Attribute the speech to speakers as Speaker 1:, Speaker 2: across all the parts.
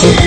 Speaker 1: Selamat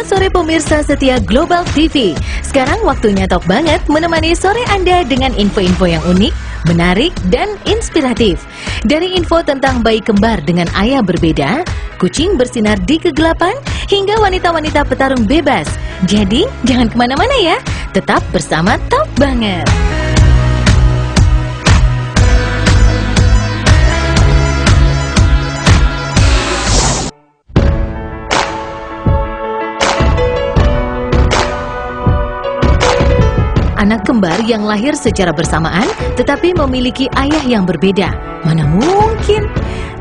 Speaker 1: sore pemirsa setia Global TV. Sekarang waktunya Top Banget menemani sore Anda dengan info-info yang unik, menarik, dan inspiratif. Dari info tentang bayi kembar dengan ayah berbeda, kucing bersinar di kegelapan, hingga wanita-wanita petarung bebas. Jadi, jangan kemana-mana ya. Tetap bersama Top Banget. Anak kembar yang lahir secara bersamaan tetapi memiliki ayah yang berbeda. Mana mungkin?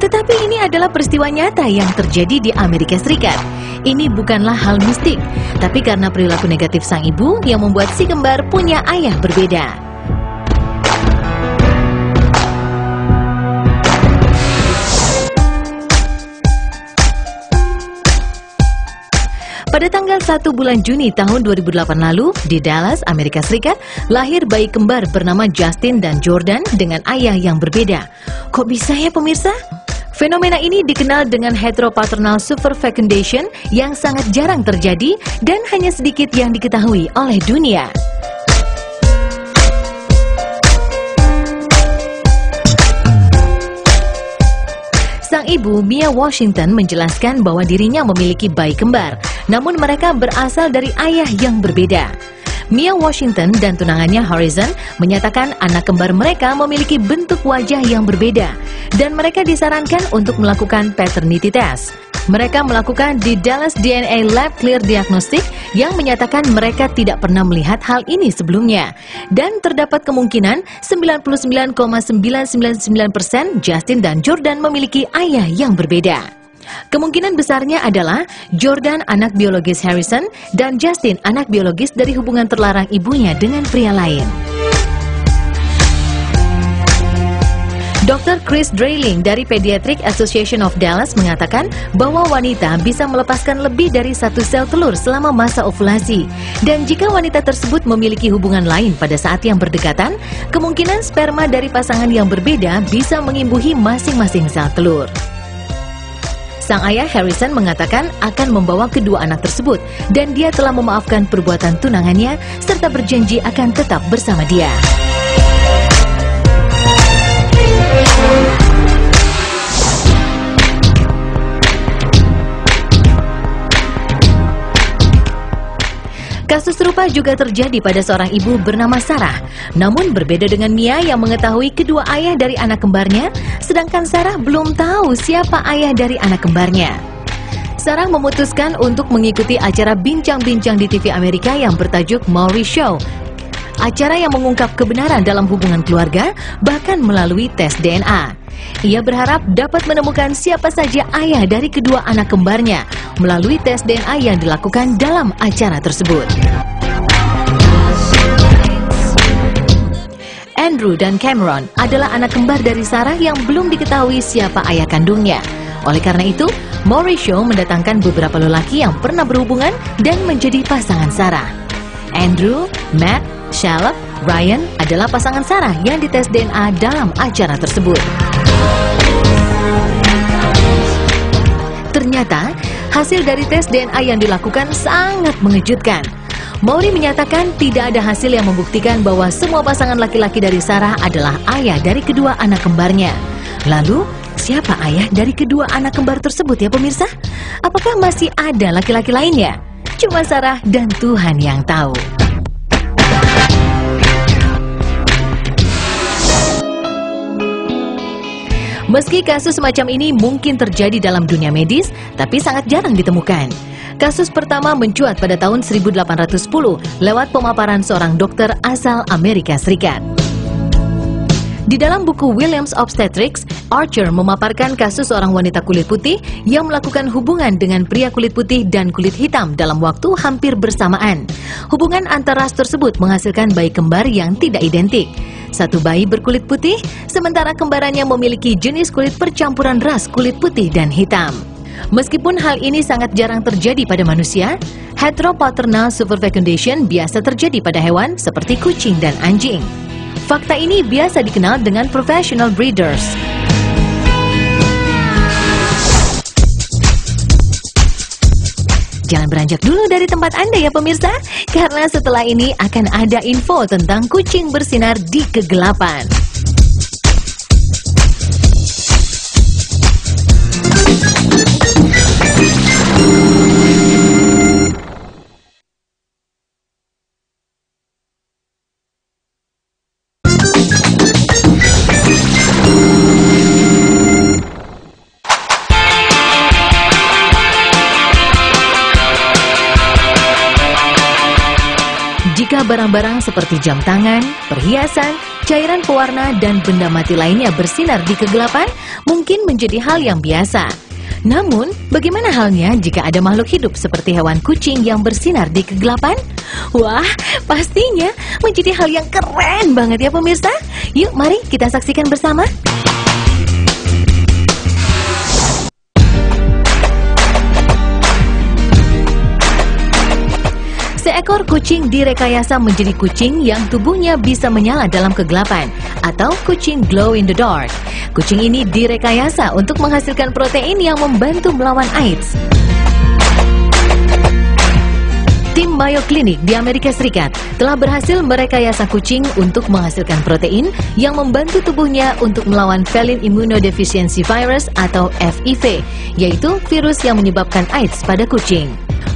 Speaker 1: Tetapi ini adalah peristiwa nyata yang terjadi di Amerika Serikat. Ini bukanlah hal mistik, tapi karena perilaku negatif sang ibu yang membuat si kembar punya ayah berbeda. Pada tanggal 1 bulan Juni tahun 2008 lalu, di Dallas, Amerika Serikat, lahir bayi kembar bernama Justin dan Jordan dengan ayah yang berbeda. Kok bisa ya pemirsa? Fenomena ini dikenal dengan heteropaternal superfecundation yang sangat jarang terjadi dan hanya sedikit yang diketahui oleh dunia. Sang ibu, Mia Washington, menjelaskan bahwa dirinya memiliki bayi kembar, namun mereka berasal dari ayah yang berbeda. Mia Washington dan tunangannya Harrison menyatakan anak kembar mereka memiliki bentuk wajah yang berbeda, dan mereka disarankan untuk melakukan paternity test. Mereka melakukan di Dallas DNA Lab Clear Diagnostic yang menyatakan mereka tidak pernah melihat hal ini sebelumnya. Dan terdapat kemungkinan 99,999% Justin dan Jordan memiliki ayah yang berbeda. Kemungkinan besarnya adalah Jordan anak biologis Harrison dan Justin anak biologis dari hubungan terlarang ibunya dengan pria lain. Dr. Chris Drayling dari Pediatric Association of Dallas mengatakan bahwa wanita bisa melepaskan lebih dari satu sel telur selama masa ovulasi. Dan jika wanita tersebut memiliki hubungan lain pada saat yang berdekatan, kemungkinan sperma dari pasangan yang berbeda bisa mengimbuhi masing-masing sel telur. Sang ayah Harrison mengatakan akan membawa kedua anak tersebut dan dia telah memaafkan perbuatan tunangannya serta berjanji akan tetap bersama dia. Kasus serupa juga terjadi pada seorang ibu bernama Sarah. Namun berbeda dengan Mia yang mengetahui kedua ayah dari anak kembarnya, sedangkan Sarah belum tahu siapa ayah dari anak kembarnya. Sarah memutuskan untuk mengikuti acara bincang-bincang di TV Amerika yang bertajuk Maury Show. Acara yang mengungkap kebenaran dalam hubungan keluarga, bahkan melalui tes DNA. Ia berharap dapat menemukan siapa saja ayah dari kedua anak kembarnya melalui tes DNA yang dilakukan dalam acara tersebut. Andrew dan Cameron adalah anak kembar dari Sarah yang belum diketahui siapa ayah kandungnya. Oleh karena itu, Maury Show mendatangkan beberapa lelaki yang pernah berhubungan dan menjadi pasangan Sarah. Andrew, Matt, Shalop, Ryan adalah pasangan Sarah yang dites DNA dalam acara tersebut. Ternyata, hasil dari tes DNA yang dilakukan sangat mengejutkan. Maury menyatakan tidak ada hasil yang membuktikan bahwa semua pasangan laki-laki dari Sarah adalah ayah dari kedua anak kembarnya. Lalu, siapa ayah dari kedua anak kembar tersebut ya pemirsa? Apakah masih ada laki-laki lainnya? Cuma Sarah dan Tuhan yang tahu. Meski kasus semacam ini mungkin terjadi dalam dunia medis, tapi sangat jarang ditemukan. Kasus pertama mencuat pada tahun 1810 lewat pemaparan seorang dokter asal Amerika Serikat. Di dalam buku Williams Obstetrics, Archer memaparkan kasus seorang wanita kulit putih yang melakukan hubungan dengan pria kulit putih dan kulit hitam dalam waktu hampir bersamaan. Hubungan antar ras tersebut menghasilkan bayi kembar yang tidak identik. Satu bayi berkulit putih, sementara kembarannya memiliki jenis kulit percampuran ras kulit putih dan hitam. Meskipun hal ini sangat jarang terjadi pada manusia, heteropaternal superfecundation biasa terjadi pada hewan seperti kucing dan anjing. Fakta ini biasa dikenal dengan professional breeders. Jangan beranjak dulu dari tempat Anda ya pemirsa, karena setelah ini akan ada info tentang kucing bersinar di kegelapan. Jika barang-barang seperti jam tangan, perhiasan, cairan pewarna, dan benda mati lainnya bersinar di kegelapan, mungkin menjadi hal yang biasa. Namun, bagaimana halnya jika ada makhluk hidup seperti hewan kucing yang bersinar di kegelapan? Wah, pastinya menjadi hal yang keren banget ya pemirsa. Yuk, mari kita saksikan bersama. Seekor kucing direkayasa menjadi kucing yang tubuhnya bisa menyala dalam kegelapan, atau kucing glow in the dark. Kucing ini direkayasa untuk menghasilkan protein yang membantu melawan AIDS. Tim Mayo Clinic di Amerika Serikat telah berhasil merekayasa kucing untuk menghasilkan protein yang membantu tubuhnya untuk melawan Feline Immunodeficiency Virus atau FIV, yaitu virus yang menyebabkan AIDS pada kucing.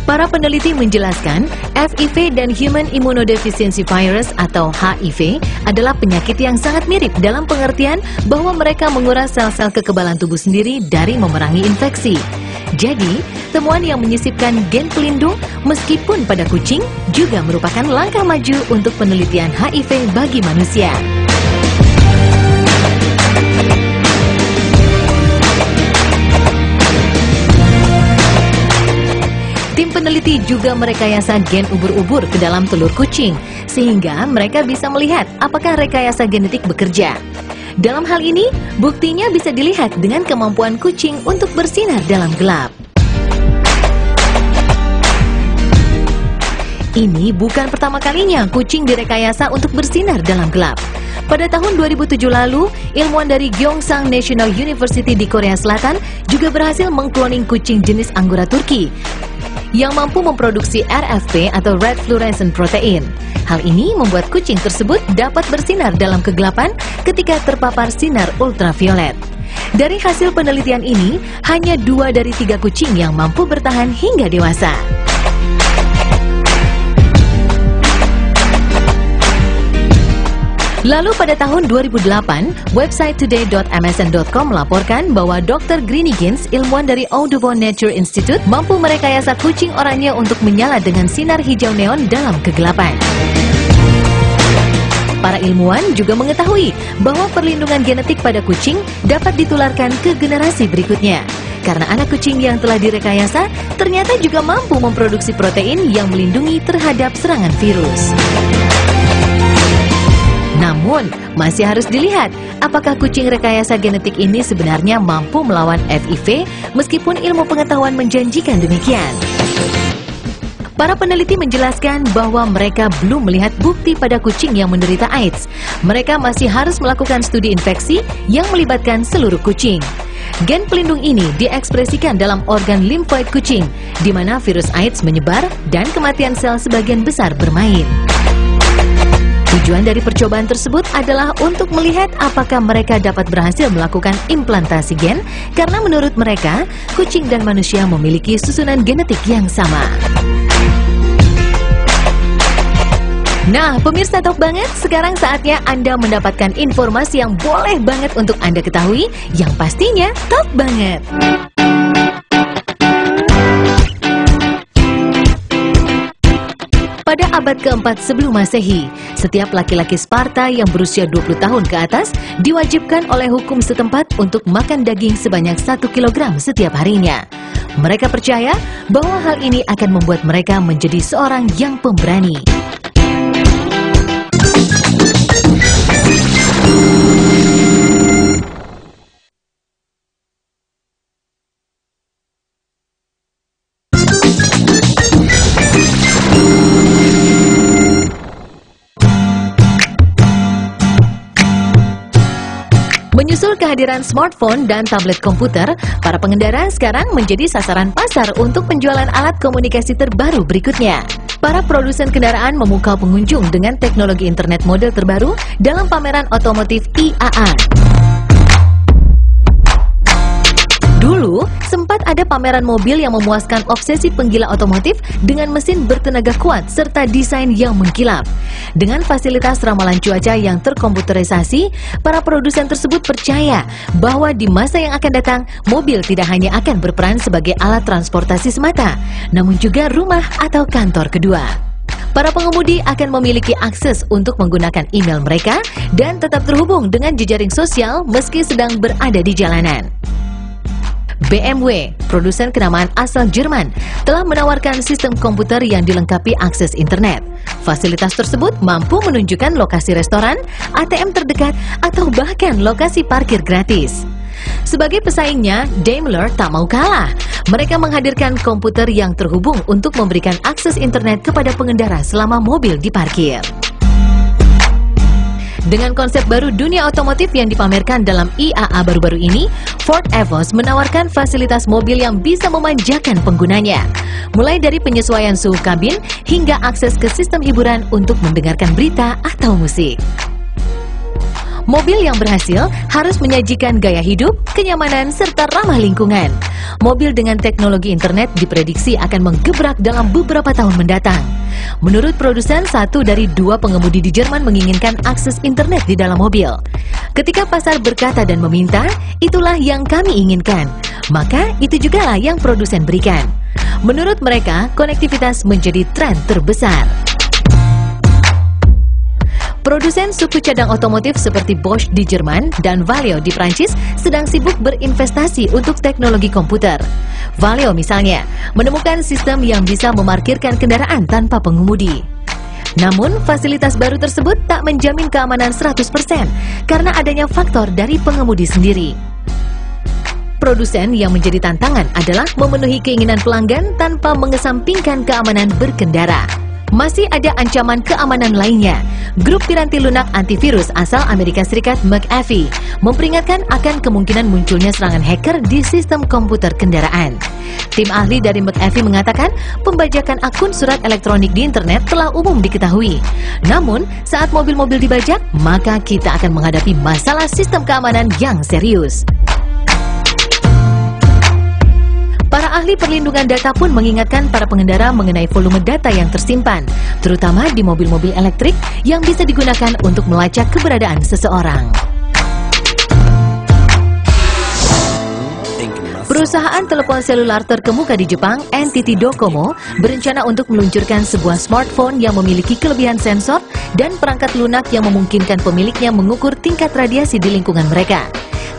Speaker 1: Para peneliti menjelaskan, FIV dan Human Immunodeficiency Virus atau HIV adalah penyakit yang sangat mirip dalam pengertian bahwa mereka menguras sel-sel kekebalan tubuh sendiri dari memerangi infeksi. Jadi, temuan yang menyisipkan gen pelindung meskipun pada kucing juga merupakan langkah maju untuk penelitian HIV bagi manusia. Tim peneliti juga merekayasa gen ubur-ubur ke dalam telur kucing, sehingga mereka bisa melihat apakah rekayasa genetik bekerja. Dalam hal ini, buktinya bisa dilihat dengan kemampuan kucing untuk bersinar dalam gelap. Ini bukan pertama kalinya kucing direkayasa untuk bersinar dalam gelap. Pada tahun 2007 lalu, ilmuwan dari Gyeongsang National University di Korea Selatan juga berhasil mengkloning kucing jenis Angora Turki yang mampu memproduksi RFP atau Red Fluorescent Protein. Hal ini membuat kucing tersebut dapat bersinar dalam kegelapan ketika terpapar sinar ultraviolet. Dari hasil penelitian ini, hanya 2 dari 3 kucing yang mampu bertahan hingga dewasa. Lalu pada tahun 2008, website today.msn.com melaporkan bahwa Dr. Grinigins, ilmuwan dari Audubon Nature Institute, mampu merekayasa kucing oranye untuk menyala dengan sinar hijau neon dalam kegelapan. Para ilmuwan juga mengetahui bahwa perlindungan genetik pada kucing dapat ditularkan ke generasi berikutnya. Karena anak kucing yang telah direkayasa ternyata juga mampu memproduksi protein yang melindungi terhadap serangan virus. Namun, masih harus dilihat apakah kucing rekayasa genetik ini sebenarnya mampu melawan FIV meskipun ilmu pengetahuan menjanjikan demikian. Para peneliti menjelaskan bahwa mereka belum melihat bukti pada kucing yang menderita AIDS. Mereka masih harus melakukan studi infeksi yang melibatkan seluruh kucing. Gen pelindung ini diekspresikan dalam organ limfoid kucing, di mana virus AIDS menyebar dan kematian sel sebagian besar bermain. Tujuan dari percobaan tersebut adalah untuk melihat apakah mereka dapat berhasil melakukan implantasi gen, karena menurut mereka, kucing dan manusia memiliki susunan genetik yang sama. Nah, pemirsa top banget, sekarang saatnya Anda mendapatkan informasi yang boleh banget untuk Anda ketahui, yang pastinya top banget. Pada abad keempat sebelum Masehi, setiap laki-laki Sparta yang berusia 20 tahun ke atas diwajibkan oleh hukum setempat untuk makan daging sebanyak 1 kilogram setiap harinya. Mereka percaya bahwa hal ini akan membuat mereka menjadi seorang yang pemberani. Menyusul kehadiran smartphone dan tablet komputer, para pengendara sekarang menjadi sasaran pasar untuk penjualan alat komunikasi terbaru berikutnya. Para produsen kendaraan memukau pengunjung dengan teknologi internet model terbaru dalam pameran otomotif IAA. Dulu, sempat ada pameran mobil yang memuaskan obsesi penggila otomotif dengan mesin bertenaga kuat serta desain yang mengkilap. Dengan fasilitas ramalan cuaca yang terkomputerisasi, para produsen tersebut percaya bahwa di masa yang akan datang, mobil tidak hanya akan berperan sebagai alat transportasi semata, namun juga rumah atau kantor kedua. Para pengemudi akan memiliki akses untuk menggunakan email mereka dan tetap terhubung dengan jejaring sosial meski sedang berada di jalanan. BMW, produsen kenamaan asal Jerman, telah menawarkan sistem komputer yang dilengkapi akses internet. Fasilitas tersebut mampu menunjukkan lokasi restoran, ATM terdekat, atau bahkan lokasi parkir gratis. Sebagai pesaingnya, Daimler tak mau kalah. Mereka menghadirkan komputer yang terhubung untuk memberikan akses internet kepada pengendara selama mobil diparkir. Dengan konsep baru dunia otomotif yang dipamerkan dalam IAA baru-baru ini, Ford Evos menawarkan fasilitas mobil yang bisa memanjakan penggunanya. Mulai dari penyesuaian suhu kabin hingga akses ke sistem hiburan untuk mendengarkan berita atau musik. Mobil yang berhasil harus menyajikan gaya hidup, kenyamanan, serta ramah lingkungan. Mobil dengan teknologi internet diprediksi akan menggebrak dalam beberapa tahun mendatang. Menurut produsen, 1 dari 2 pengemudi di Jerman menginginkan akses internet di dalam mobil. Ketika pasar berkata dan meminta, itulah yang kami inginkan. Maka itu jugalah yang produsen berikan. Menurut mereka, konektivitas menjadi tren terbesar. Produsen suku cadang otomotif seperti Bosch di Jerman dan Valeo di Prancis sedang sibuk berinvestasi untuk teknologi komputer. Valeo misalnya menemukan sistem yang bisa memarkirkan kendaraan tanpa pengemudi. Namun, fasilitas baru tersebut tak menjamin keamanan 100% karena adanya faktor dari pengemudi sendiri. Produsen yang menjadi tantangan adalah memenuhi keinginan pelanggan tanpa mengesampingkan keamanan berkendara. Masih ada ancaman keamanan lainnya. Grup piranti lunak antivirus asal Amerika Serikat McAfee memperingatkan akan kemungkinan munculnya serangan hacker di sistem komputer kendaraan. Tim ahli dari McAfee mengatakan pembajakan akun surat elektronik di internet telah umum diketahui. Namun, saat mobil-mobil dibajak, maka kita akan menghadapi masalah sistem keamanan yang serius. Para ahli perlindungan data pun mengingatkan para pengendara mengenai volume data yang tersimpan, terutama di mobil-mobil elektrik yang bisa digunakan untuk melacak keberadaan seseorang. Perusahaan telepon selular terkemuka di Jepang, NTT Docomo, berencana untuk meluncurkan sebuah smartphone yang memiliki kelebihan sensor dan perangkat lunak yang memungkinkan pemiliknya mengukur tingkat radiasi di lingkungan mereka.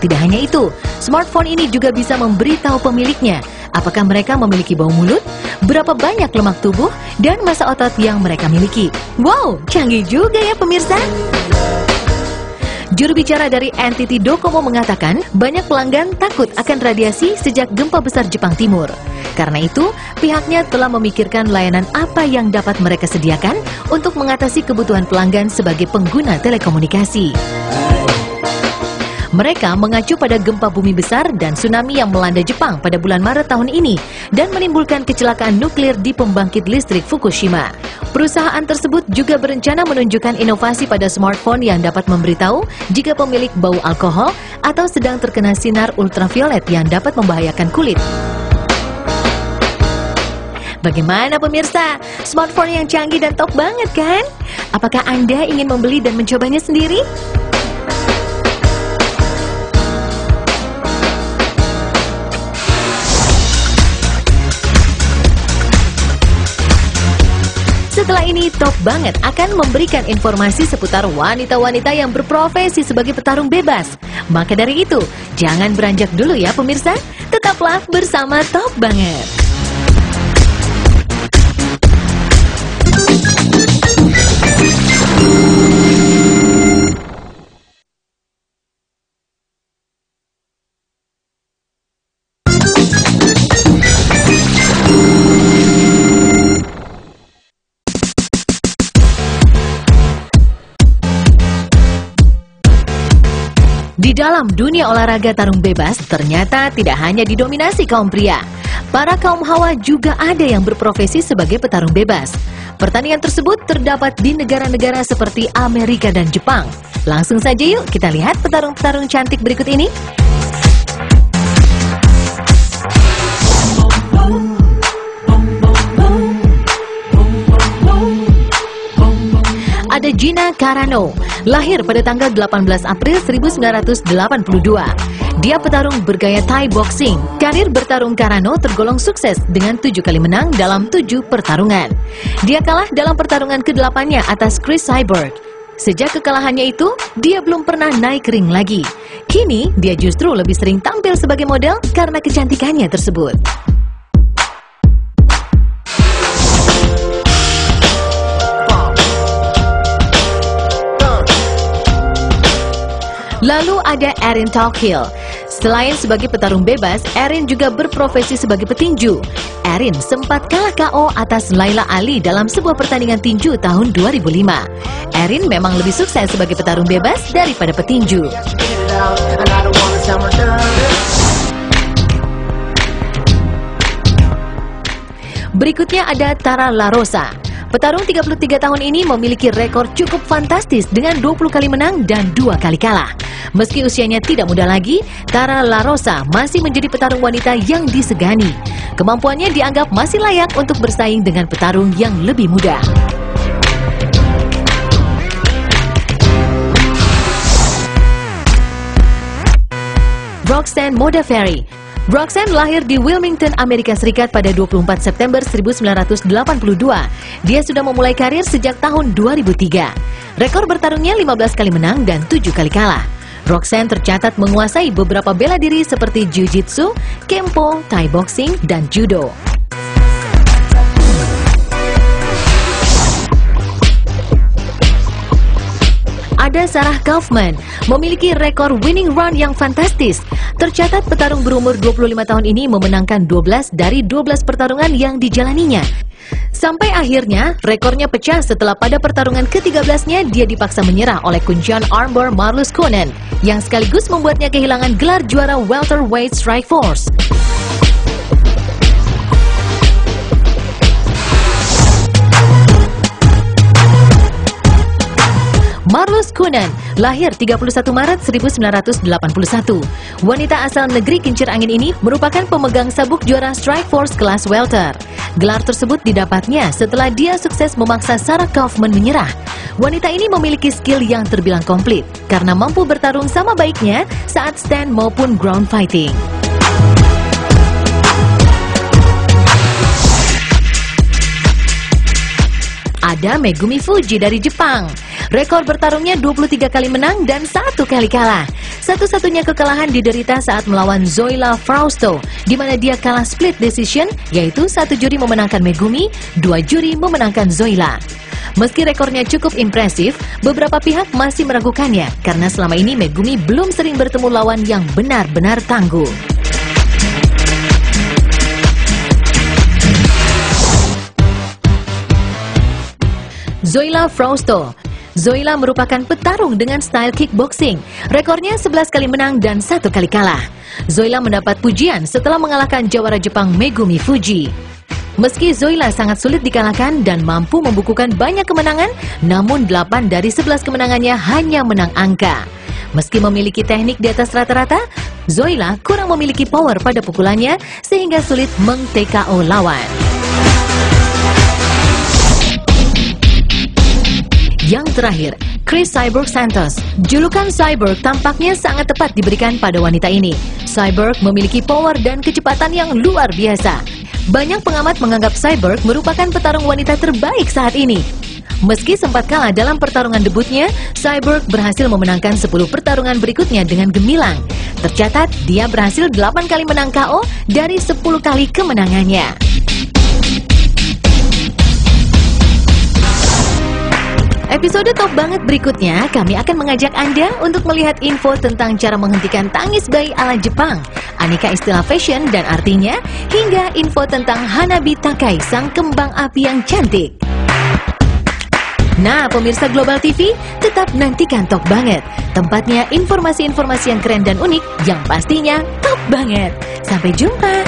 Speaker 1: Tidak hanya itu, smartphone ini juga bisa memberitahu pemiliknya apakah mereka memiliki bau mulut, berapa banyak lemak tubuh, dan massa otot yang mereka miliki. Wow, canggih juga ya pemirsa! Juru bicara dari NTT Docomo mengatakan banyak pelanggan takut akan radiasi sejak gempa besar Jepang Timur. Karena itu, pihaknya telah memikirkan layanan apa yang dapat mereka sediakan untuk mengatasi kebutuhan pelanggan sebagai pengguna telekomunikasi. Mereka mengacu pada gempa bumi besar dan tsunami yang melanda Jepang pada bulan Maret tahun ini dan menimbulkan kecelakaan nuklir di pembangkit listrik Fukushima. Perusahaan tersebut juga berencana menunjukkan inovasi pada smartphone yang dapat memberitahu jika pemilik bau alkohol atau sedang terkena sinar ultraviolet yang dapat membahayakan kulit. Bagaimana pemirsa? Smartphone yang canggih dan top banget kan? Apakah Anda ingin membeli dan mencobanya sendiri? Setelah ini, Top Banget akan memberikan informasi seputar wanita-wanita yang berprofesi sebagai petarung bebas. Maka dari itu, jangan beranjak dulu ya pemirsa. Tetaplah bersama Top Banget. Di Di dalam dunia olahraga tarung bebas, ternyata tidak hanya didominasi kaum pria. Para kaum hawa juga ada yang berprofesi sebagai petarung bebas. Pertandingan tersebut terdapat di negara-negara seperti Amerika dan Jepang. Langsung saja yuk kita lihat petarung-petarung cantik berikut ini. Ada Gina Carano, lahir pada tanggal 18 April 1982. Dia petarung bergaya Thai boxing. Karir bertarung Carano tergolong sukses dengan 7 kali menang dalam 7 pertarungan. Dia kalah dalam pertarungan ke-8-nya atas Chris Cyborg. Sejak kekalahannya itu, dia belum pernah naik ring lagi. Kini, dia justru lebih sering tampil sebagai model karena kecantikannya tersebut. Lalu ada Erin Talkhill. Selain sebagai petarung bebas, Erin juga berprofesi sebagai petinju. Erin sempat kalah KO atas Laila Ali dalam sebuah pertandingan tinju tahun 2005. Erin memang lebih sukses sebagai petarung bebas daripada petinju. Berikutnya ada Tara LaRosa. Petarung 33 tahun ini memiliki rekor cukup fantastis dengan 20 kali menang dan 2 kali kalah. Meski usianya tidak muda lagi, Tara LaRosa masih menjadi petarung wanita yang disegani. Kemampuannya dianggap masih layak untuk bersaing dengan petarung yang lebih muda. Roxanne Modafferi. Roxanne lahir di Wilmington, Amerika Serikat pada 24 September 1982. Dia sudah memulai karir sejak tahun 2003. Rekor bertarungnya 15 kali menang dan 7 kali kalah. Roxanne tercatat menguasai beberapa bela diri seperti Jiu-Jitsu, Kempo, Thai boxing, dan Judo. Ada Sarah Kaufman, memiliki rekor winning run yang fantastis. Tercatat petarung berumur 25 tahun ini memenangkan 12 dari 12 pertarungan yang dijalaninya. Sampai akhirnya, rekornya pecah setelah pada pertarungan ke-13-nya dia dipaksa menyerah oleh kuncian armbar Marlus Conan, yang sekaligus membuatnya kehilangan gelar juara welterweight Strikeforce. Marlus Conan, lahir 31 Maret 1981. Wanita asal negeri kincir angin ini merupakan pemegang sabuk juara Strikeforce kelas welter. Gelar tersebut didapatnya setelah dia sukses memaksa Sarah Kaufman menyerah. Wanita ini memiliki skill yang terbilang komplit karena mampu bertarung sama baiknya saat stand maupun ground fighting. Ada Megumi Fujii dari Jepang. Rekor bertarungnya 23 kali menang dan 1 kali kalah. Satu-satunya kekalahan diderita saat melawan Zoila Frausto, di mana dia kalah split decision, yaitu 1 juri memenangkan Megumi, 2 juri memenangkan Zoila. Meski rekornya cukup impresif, beberapa pihak masih meragukannya karena selama ini Megumi belum sering bertemu lawan yang benar-benar tangguh. Zoila Frausto. Zoila merupakan petarung dengan style kickboxing. Rekornya 11 kali menang dan 1 kali kalah. Zoila mendapat pujian setelah mengalahkan jawara Jepang Megumi Fujii. Meski Zoila sangat sulit dikalahkan dan mampu membukukan banyak kemenangan, namun 8 dari 11 kemenangannya hanya menang angka. Meski memiliki teknik di atas rata-rata, Zoila kurang memiliki power pada pukulannya sehingga sulit meng-TKO lawan. Yang terakhir, Chris Cyborg Santos. Julukan Cyborg tampaknya sangat tepat diberikan pada wanita ini. Cyborg memiliki power dan kecepatan yang luar biasa. Banyak pengamat menganggap Cyborg merupakan petarung wanita terbaik saat ini. Meski sempat kalah dalam pertarungan debutnya, Cyborg berhasil memenangkan 10 pertarungan berikutnya dengan gemilang. Tercatat, dia berhasil 8 kali menang KO dari 10 kali kemenangannya. Episode Top Banget berikutnya, kami akan mengajak Anda untuk melihat info tentang cara menghentikan tangis bayi ala Jepang, aneka istilah fashion dan artinya, hingga info tentang Hanabi Takai, sang kembang api yang cantik. Nah, pemirsa Global TV, tetap nantikan Top Banget. Tempatnya informasi-informasi yang keren dan unik yang pastinya top banget. Sampai jumpa.